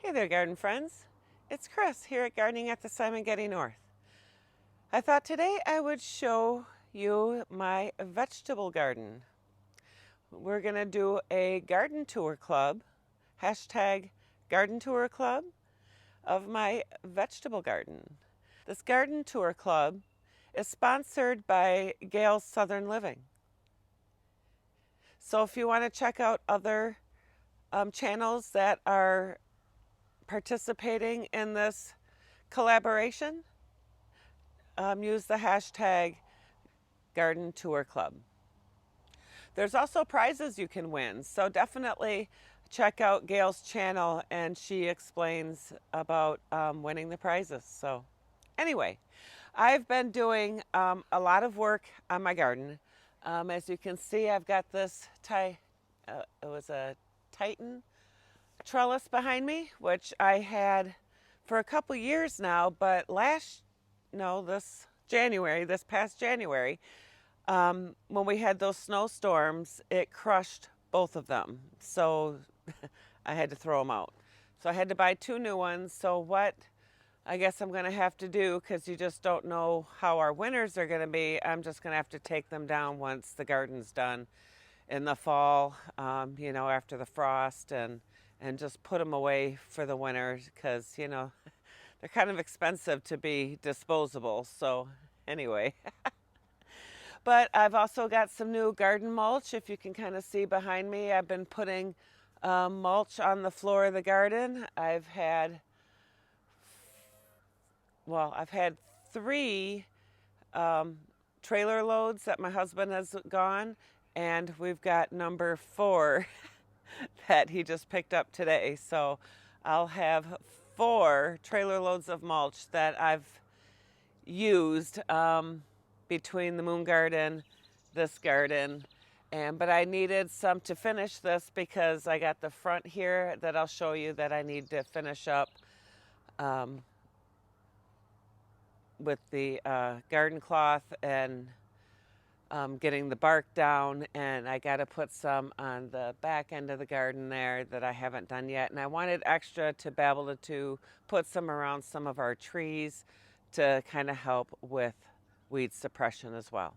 Hey there, garden friends. It's Chris here at Gardening at the Simon Getty North. I thought today I would show you my vegetable garden. We're going to do a garden tour club, hashtag garden tour club of my vegetable garden. This garden tour club is sponsored by Gail's Southern Living. So if you want to check out other channels that are participating in this collaboration, use the hashtag Garden Tour Club. There's also prizes you can win, so definitely check out Gail's channel and she explains about winning the prizes. So anyway, I've been doing a lot of work on my garden. As you can see, I've got this it was a Titan trellis behind me, which I had for a couple years now, but this past January, when we had those snowstorms, it crushed both of them. So I had to throw them out. So I had to buy 2 new ones. So what I guess I'm going to have to do, because you just don't know how our winters are going to be, I'm just going to have to take them down once the garden's done in the fall, after the frost, and just put them away for the winter, because, they're kind of expensive to be disposable. So anyway, but I've also got some new garden mulch. If you can kind of see behind me, I've been putting mulch on the floor of the garden. I've had 3 trailer loads that my husband has gone, and we've got number 4 that he just picked up today. So I'll have 4 trailer loads of mulch that I've used between the moon garden, this garden, but I needed some to finish this, because I got the front here that I'll show you that I need to finish up with the garden cloth and getting the bark down, and I got to put some on the back end of the garden there that I haven't done yet. And I wanted extra to be able to put some around some of our trees to kind of help with weed suppression as well.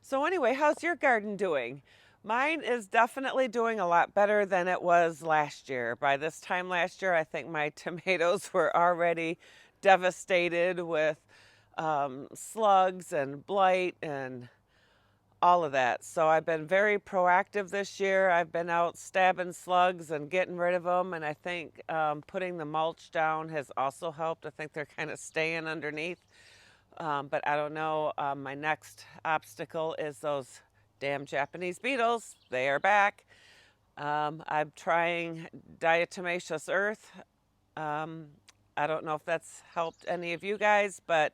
So anyway, how's your garden doing? Mine is definitely doing a lot better than it was last year. By this time last year, I think my tomatoes were already devastated with slugs and blight and all of that. So I've been very proactive this year. I've been out stabbing slugs and getting rid of them, and I think putting the mulch down has also helped. I think they're kind of staying underneath, but I don't know. My next obstacle is those damn Japanese beetles. They are back. I'm trying diatomaceous earth. I don't know if that's helped any of you guys, but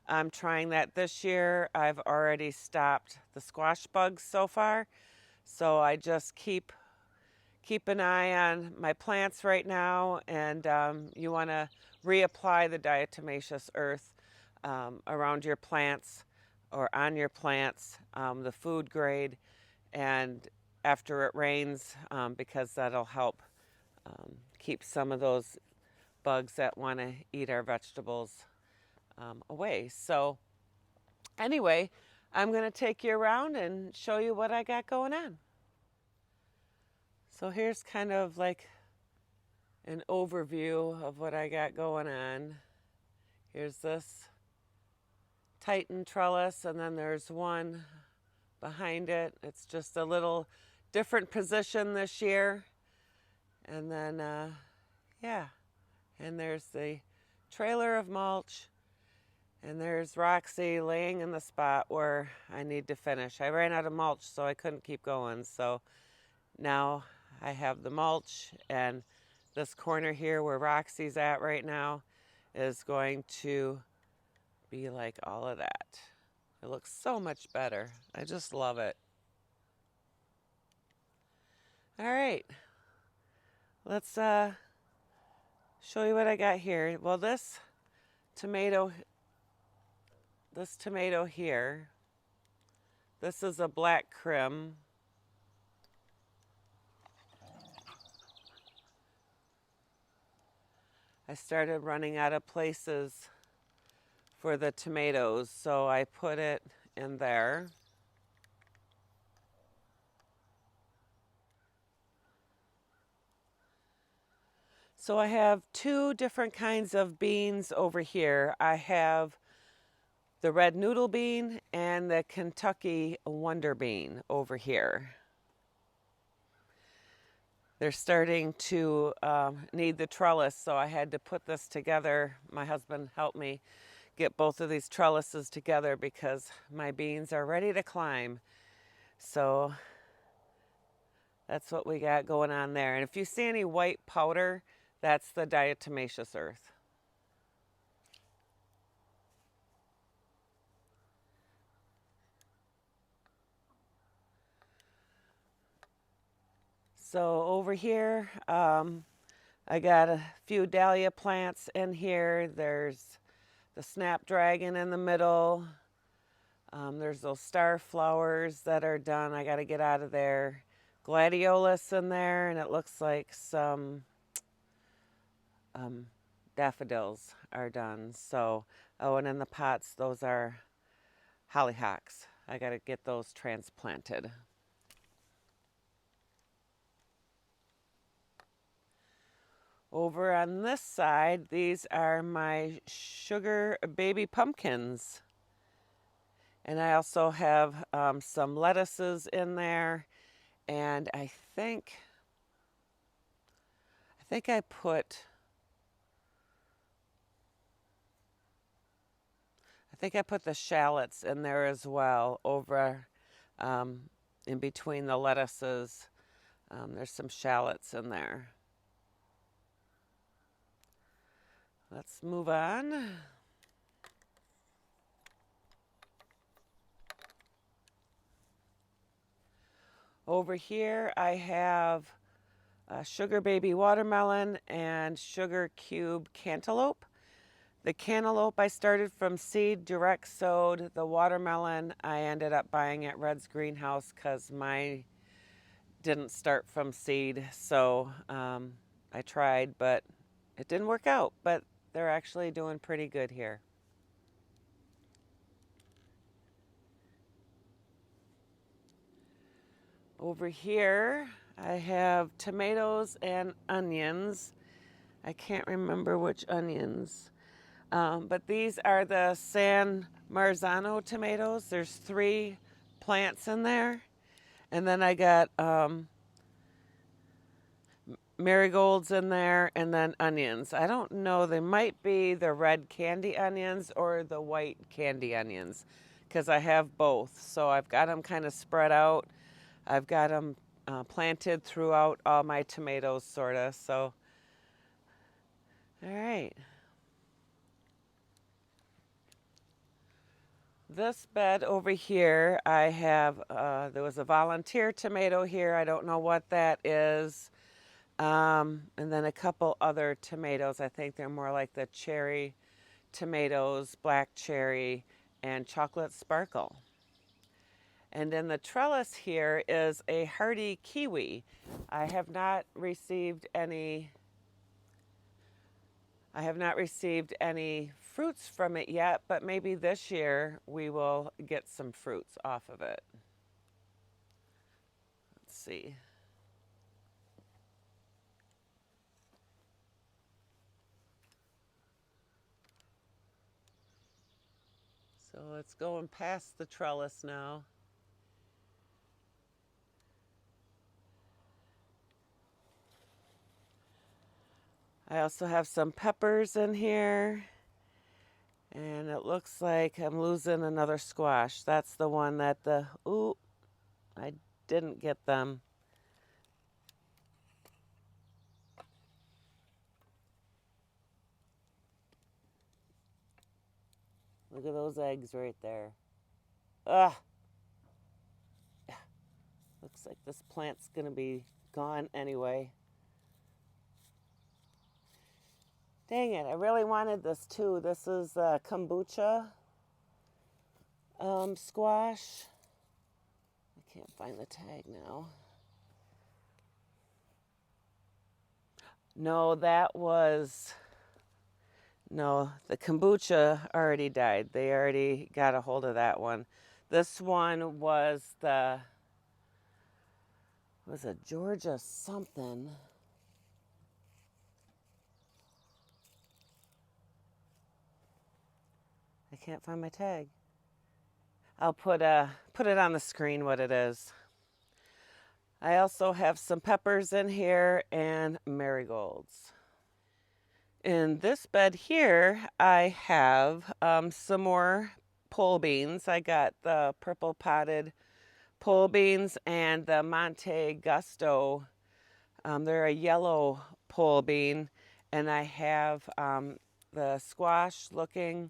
I'm trying that this year. I've already stopped the squash bugs so far. So I just keep an eye on my plants right now, and you want to reapply the diatomaceous earth around your plants or on your plants, the food grade, and after it rains, because that'll help keep some of those bugs that want to eat our vegetables away. So anyway, I'm going to take you around and show you what I got going on. So here's kind of like an overview of what I got going on. Here's this Titan trellis, and then there's one behind it. It's just a little different position this year. And then, and there's the trailer of mulch, and there's Roxy laying in the spot where I need to finish. I ran out of mulch, so I couldn't keep going. So now I have the mulch, and this corner here where Roxy's at right now is going to be like all of that. It looks so much better. I just love it. All right, let's show you what I got here. Well, this tomato here, this is a black crim. I started running out of places for the tomatoes, so I put it in there. So I have two different kinds of beans over here. I have the red noodle bean and the Kentucky wonder bean over here. They're starting to need the trellis, so I had to put this together. My husband helped me get both of these trellises together because my beans are ready to climb. So that's what we got going on there. And if you see any white powder, that's the diatomaceous earth. So over here, I got a few dahlia plants in here. There's the snapdragon in the middle. There's those star flowers that are done. I got to get out of there. Gladiolus in there, and it looks like some daffodils are done. So, oh, and in the pots, those are hollyhocks. I got to get those transplanted. Over on this side, these are my sugar baby pumpkins. And I also have some lettuces in there. And I think I put the shallots in there as well over in between the lettuces. There's some shallots in there. Let's move on. Over here I have sugar baby watermelon and sugar cube cantaloupe. The cantaloupe I started from seed, direct sowed. The watermelon I ended up buying at Red's greenhouse because mine didn't start from seed. So I tried, but it didn't work out. But they're actually doing pretty good here. Over here, I have tomatoes and onions. I can't remember which onions, but these are the San Marzano tomatoes. There's 3 plants in there. And then I got marigolds in there, and then onions. I don't know, they might be the red candy onions or the white candy onions because I have both. So I've got them kind of spread out. I've got them planted throughout all my tomatoes, sort of. So, all right. This bed over here, I have, there was a volunteer tomato here. I don't know what that is. And then a couple other tomatoes. I think they're more like the cherry tomatoes, black cherry, and chocolate sparkle. And then the trellis here is a hardy kiwi. I have not received any fruits from it yet, but maybe this year we will get some fruits off of it. Let's see. So it's going past the trellis now. I also have some peppers in here. And it looks like I'm losing another squash. That's the one that I didn't get them. Look at those eggs right there. Ugh. Looks like this plant's gonna be gone anyway. Dang it, I really wanted this too. This is kombucha squash. I can't find the tag now. No, that was No, the kombucha already died. They already got a hold of that one. This one was a Georgia something. I can't find my tag. I'll put it on the screen what it is. I also have some peppers in here and marigolds. In this bed here, I have some more pole beans. I got the purple potted pole beans and the Monte Gusto. They're a yellow pole bean, and I have the squash looking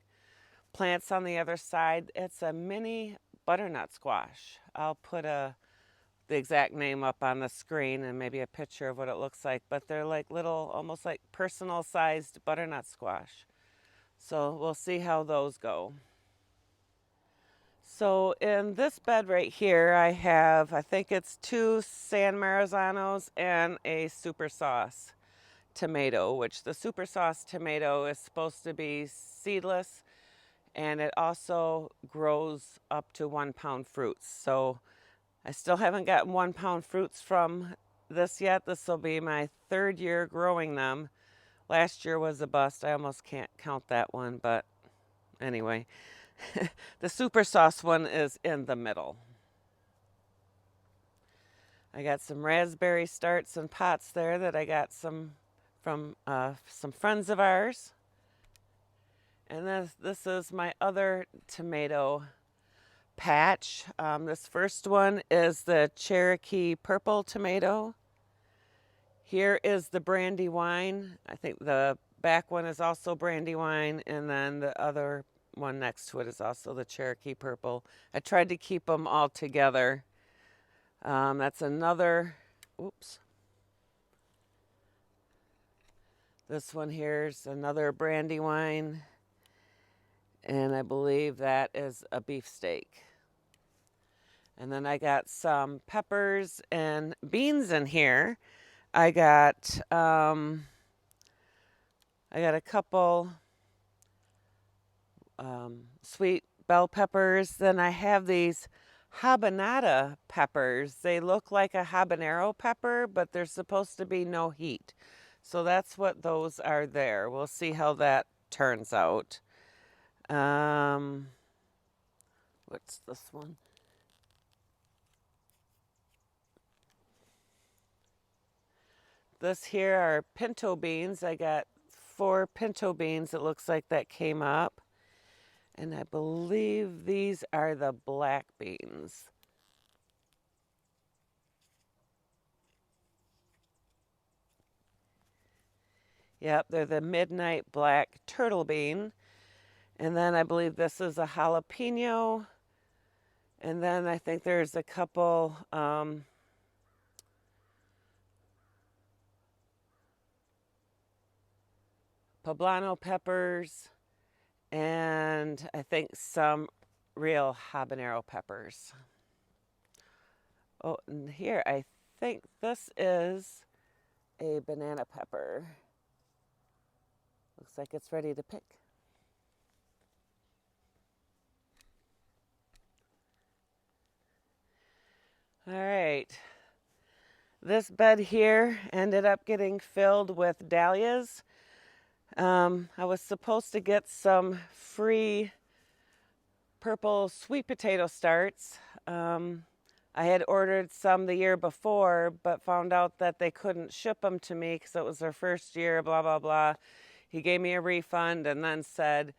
plants on the other side. It's a mini butternut squash. I'll put the exact name up on the screen and maybe a picture of what it looks like, but they're like little, almost like personal sized butternut squash. So we'll see how those go. So in this bed right here, I have, I think it's 2 San Marizanos and a super sauce tomato, which the super sauce tomato is supposed to be seedless, and it also grows up to 1 pound fruits. So I still haven't gotten 1 pound fruits from this yet. This will be my 3rd year growing them. Last year was a bust. I almost can't count that one, but anyway. The super sauce one is in the middle. I got some raspberry starts and pots there that I got some from some friends of ours. And this is my other tomato patch. This first one is the Cherokee purple tomato. Here is the Brandywine. I think the back one is also Brandywine, and then the other one next to it is also the Cherokee purple. I tried to keep them all together. That's another, oops. This one here's another Brandywine, and I believe that is a beefsteak. And then I got some peppers and beans in here. I got a couple sweet bell peppers. Then I have these habanada peppers. They look like a habanero pepper, but they're supposed to be no heat. So that's what those are there. We'll see how that turns out. What's this one? This here are pinto beans. I got 4 pinto beans. It looks like that came up. And I believe these are the black beans. Yep, they're the midnight black turtle bean. And then I believe this is a jalapeno. And then I think there's a couple poblano peppers, and I think some real habanero peppers. Oh, and here I think this is a banana pepper. Looks like it's ready to pick. All right. This bed here ended up getting filled with dahlias. I was supposed to get some free purple sweet potato starts. I had ordered some the year before, but found out that they couldn't ship them to me because it was their first year, blah, blah, blah. He gave me a refund and then said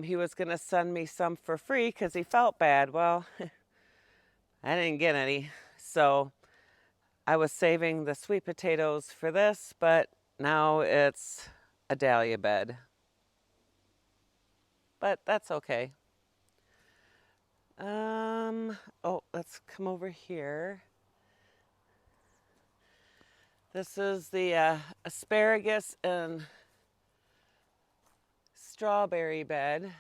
he was going to send me some for free because he felt bad. Well, I didn't get any. So I was saving the sweet potatoes for this, but now it's a dahlia bed. But that's okay. Oh, let's come over here. This is the asparagus and strawberry bed.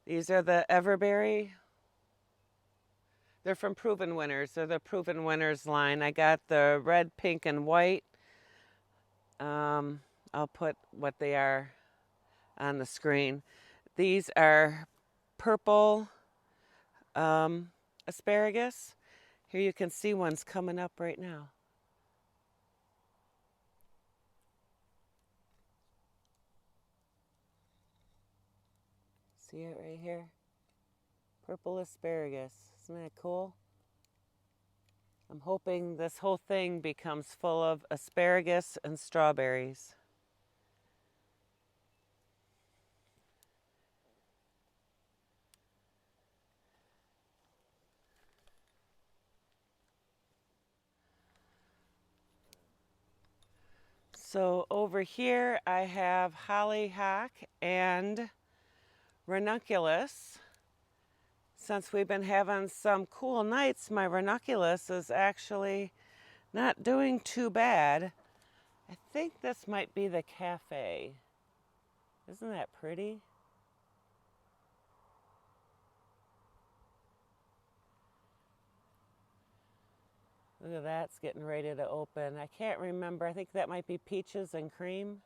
These are the everberry. They're from Proven Winners. They're the Proven Winners line. I got the red, pink, and white. I'll put what they are on the screen. These are purple asparagus. Here you can see one's coming up right now. See it right here? Purple asparagus. Isn't that cool? I'm hoping this whole thing becomes full of asparagus and strawberries. So over here I have hollyhock and ranunculus. Since we've been having some cool nights, my ranunculus is actually not doing too bad. I think this might be the cafe. Isn't that pretty? Look at that, it's getting ready to open. I can't remember, I think that might be peaches and cream.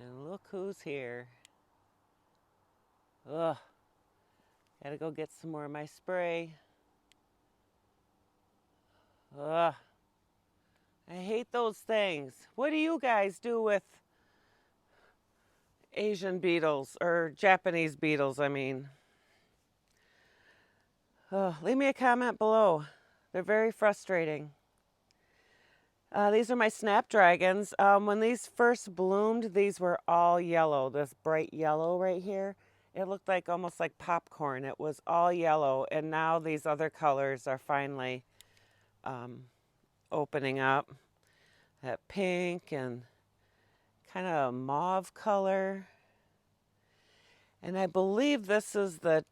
And look who's here. Ugh, gotta go get some more of my spray. Ugh, I hate those things. What do you guys do with Asian beetles, or Japanese beetles, I mean? Oh, leave me a comment below. They're very frustrating. These are my snapdragons. When these first bloomed, these were all yellow, this bright yellow right here. It looked like almost like popcorn. It was all yellow, and now these other colors are finally opening up. That pink and kind of mauve color. And I believe this is the,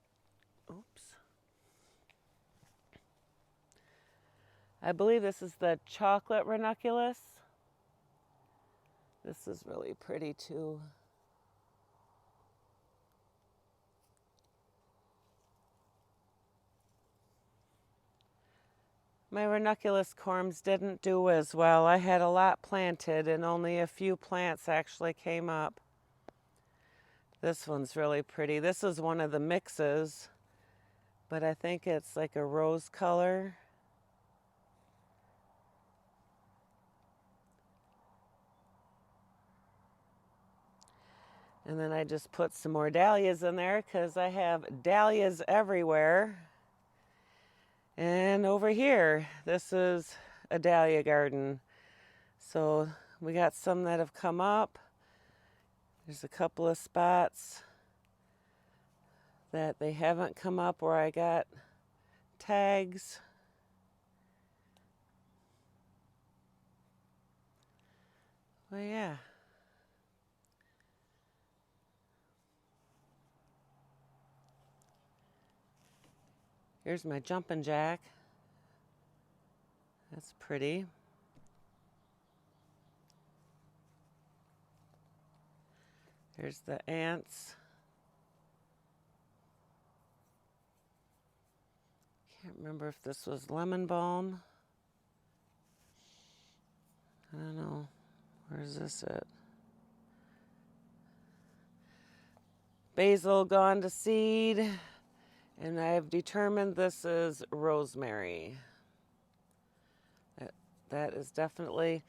I believe this is the chocolate ranunculus. This is really pretty too. My ranunculus corms didn't do as well. I had a lot planted and only a few plants actually came up. This one's really pretty. This is one of the mixes, but I think it's like a rose color. And then I just put some more dahlias in there because I have dahlias everywhere. And over here, this is a dahlia garden. So we got some that have come up. There's a couple of spots that they haven't come up where I got tags. Well, yeah. Here's my jumping jack. That's pretty. Here's the ants. Can't remember if this was lemon balm. I don't know. Where's this at? Basil gone to seed. And I've determined this is rosemary. That is definitely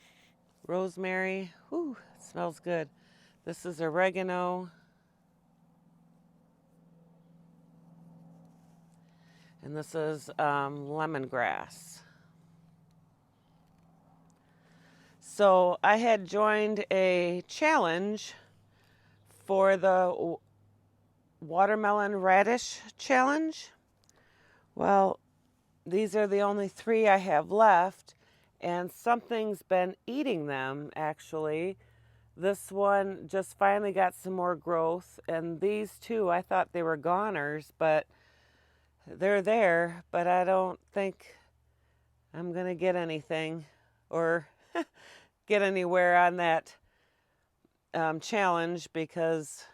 rosemary. Whew, it smells good. This is oregano. And this is lemongrass. So I had joined a challenge for the watermelon radish challenge. Well, these are the only 3 I have left, and something's been eating them actually. This one just finally got some more growth, and these 2, I thought they were goners, but they're there, but I don't think I'm gonna get anything or get anywhere on that challenge because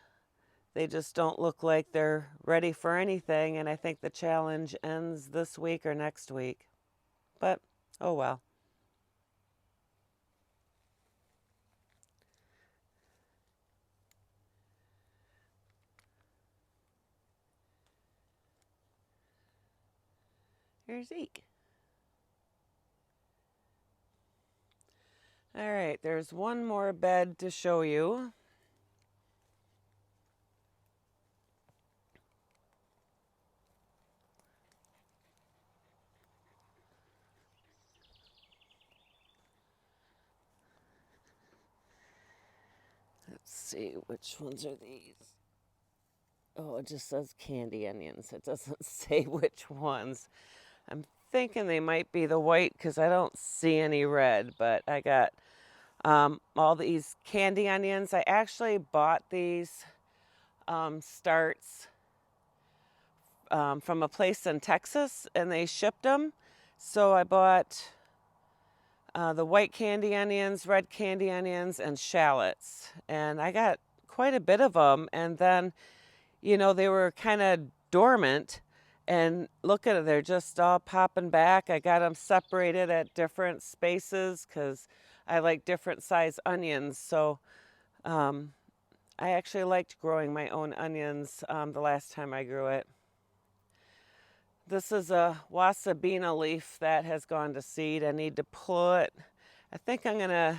They just don't look like they're ready for anything, and I think the challenge ends this week or next week. But, oh well. Here's Eek. All right, there's one more bed to show you. Let's see, which ones are these? Oh, it just says candy onions. It doesn't say which ones. I'm thinking they might be the white because I don't see any red, but I got all these candy onions. I actually bought these starts from a place in Texas, and they shipped them. So I bought the white candy onions, red candy onions, and shallots. And I got quite a bit of them. And then, you know, they were kind of dormant. And look at it, they're just all popping back. I got them separated at different spaces because I like different size onions. So I actually liked growing my own onions the last time I grew it. This is a wasabina leaf that has gone to seed. I need to I think I'm going to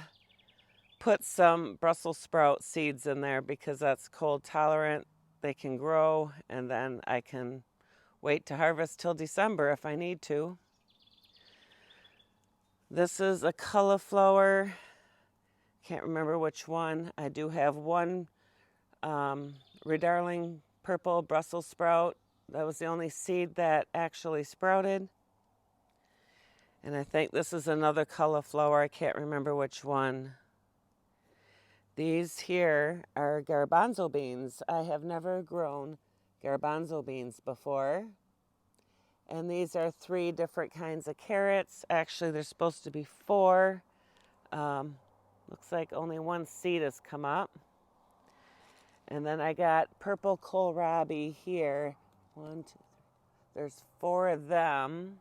put some Brussels sprout seeds in there because that's cold tolerant. They can grow, and then I can wait to harvest till December if I need to. This is a cauliflower. Can't remember which one. I do have one Redarling purple Brussels sprout. That was the only seed that actually sprouted. And I think this is another cauliflower. I can't remember which one. These here are garbanzo beans. I have never grown garbanzo beans before. And these are 3 different kinds of carrots. Actually, there's supposed to be 4. Looks like only 1 seed has come up. And then I got purple kohlrabi here. 1, 2, 3. There's 4 of them.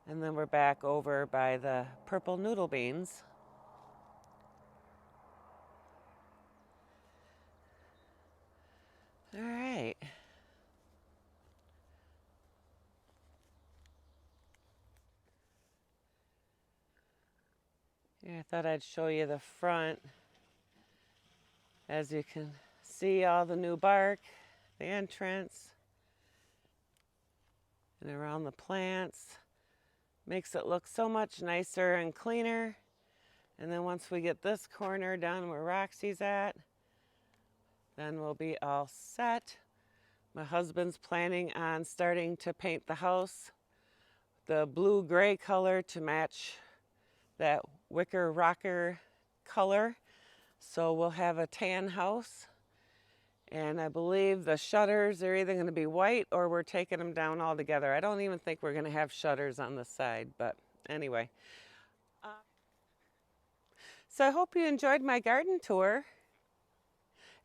And then we're back over by the purple noodle beans. All right. Yeah, I thought I'd show you the front. As you can see, all the new bark, the entrance, and around the plants. Makes it look so much nicer and cleaner. And then once we get this corner down where Roxy's at, then we'll be all set. My husband's planning on starting to paint the house the blue-gray color to match that wicker rocker color. So we'll have a tan house. And I believe the shutters are either going to be white or we're taking them down altogether. I don't even think we're going to have shutters on the side, but anyway. So I hope you enjoyed my garden tour.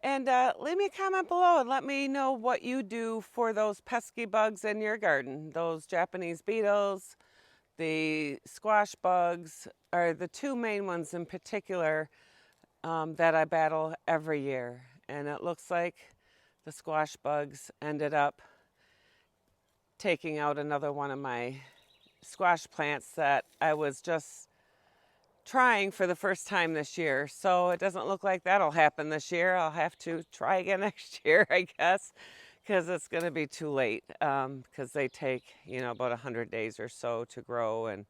And leave me a comment below and let me know what you do for those pesky bugs in your garden. Those Japanese beetles, the squash bugs are the 2 main ones in particular that I battle every year. And it looks like the squash bugs ended up taking out another one of my squash plants that I was just trying for the first time this year. So it doesn't look like that'll happen this year. I'll have to try again next year, I guess, because it's going to be too late because they take, you know, about 100 days or so to grow. And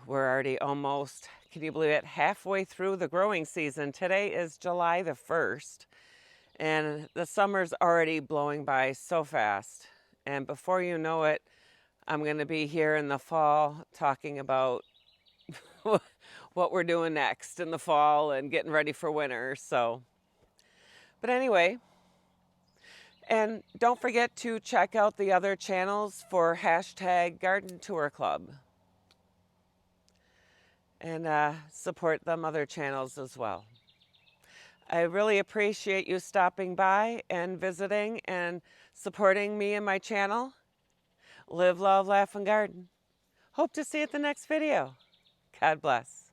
we're already almost, can you believe it, halfway through the growing season. Today is July the 1st, and the summer's already blowing by so fast. And before you know it, I'm going to be here in the fall talking about what we're doing next in the fall and getting ready for winter. So, but anyway, and don't forget to check out the other channels for #GardenTourClub. And support them other channels as well. I really appreciate you stopping by and visiting and supporting me and my channel. Live, love, laugh, and garden. Hope to see you at the next video. God bless.